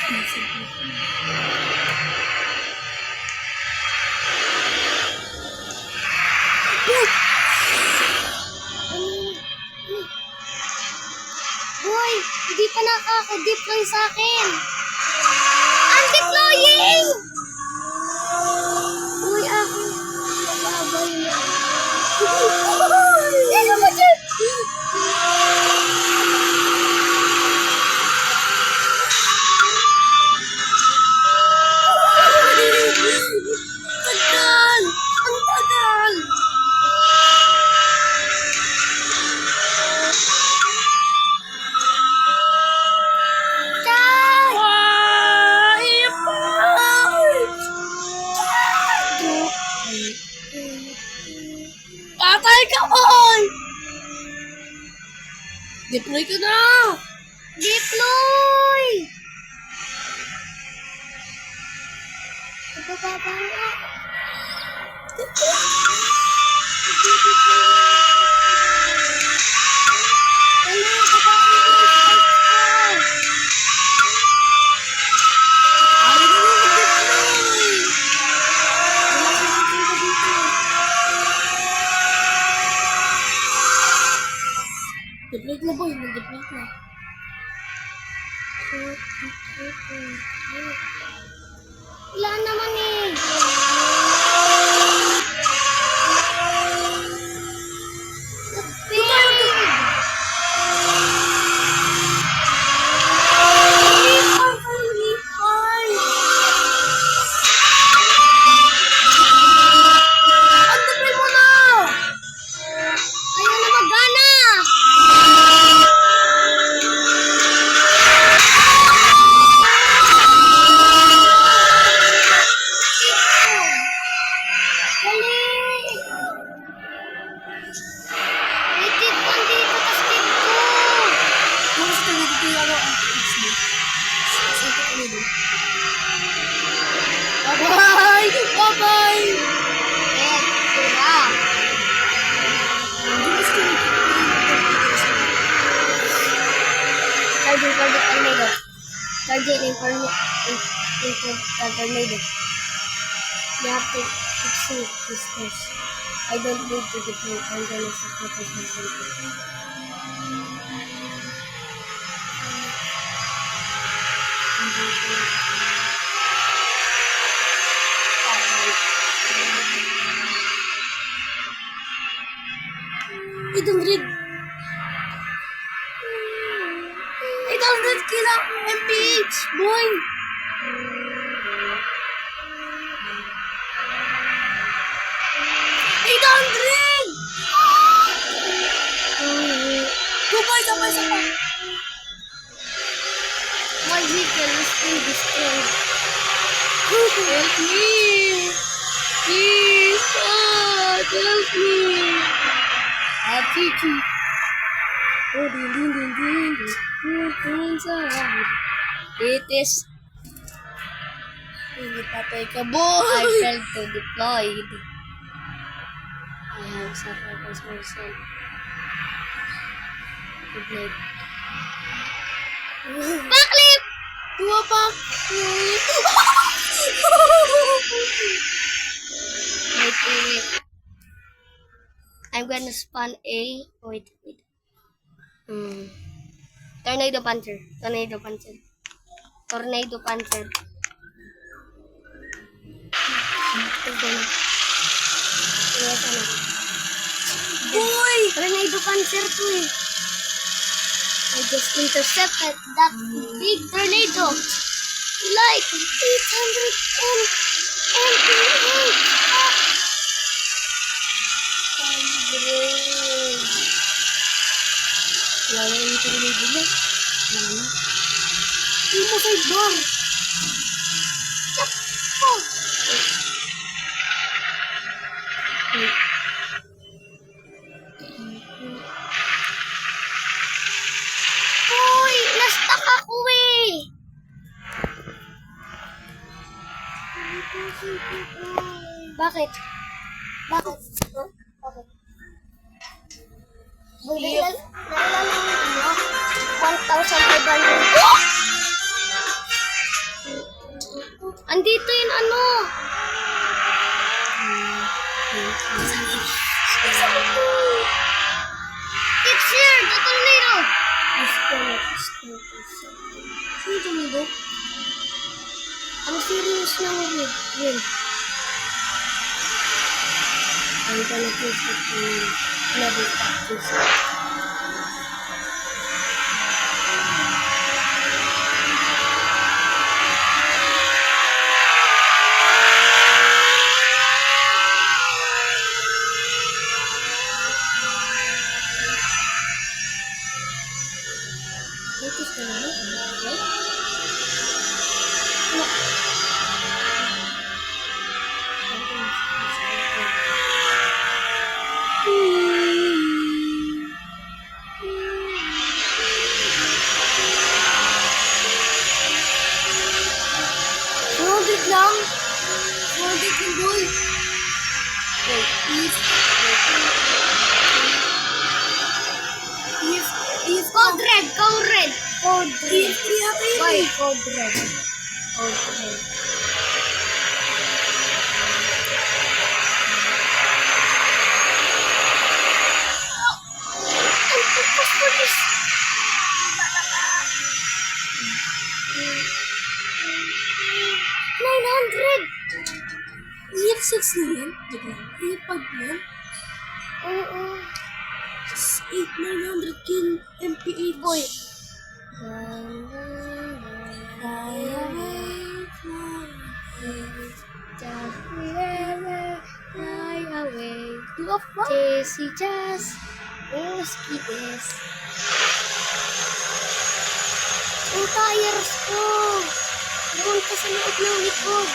Boy, hindi pa nakaka-deploy sa akin. I'm deploying! Boy, ako. Bababay na. Ano mo dyan? Tagal! Ang tagal! Patay ka, boy! Deploy ka na! Deploy! Nagpapapa na. Deploy na, boy. Mag-deploy na. Wala naman eh. Bye-bye! Bye-bye! Charging tornado. You have to exceed this test. I don't need to deploy. I'm gonna sacrifice myself. It doesn't kill MPH, boy. Sabay. My vehicle is being destroyed. Help me! Please, God, help me! Tiki. Oh, ding. It is. Hindi patay ka, boy! I failed to deploy. I have sacrificed myself. Good night. Backflip! Dua backflip! Wait. I'm gonna spawn a... Wait. Tornado Puncher. Boy! Tornado Puncher to eh. I just intercepted that big tornado. Like 800 MPH. Wala na yung tornado na. Hindi mo sa door. Chapo! Uy! Nastak ako eh! Bakit? Bakit? Nalala mo 1,500. look. Ang serious na movie. Yun. I'm gonna choose it to level practice. What is the name? Right? No. Sulit lang. Sulit yung boy. Wait, if code red. Code red. Why code red? Code red. EF6 na yan? Diba? EF5 na yan? Oo. 900 kin MP8 boy. Fly away, just forever, fly away. Do of what? Jesse just mosquitoes. Ang tires ko. Doon ka sa loob ng likod.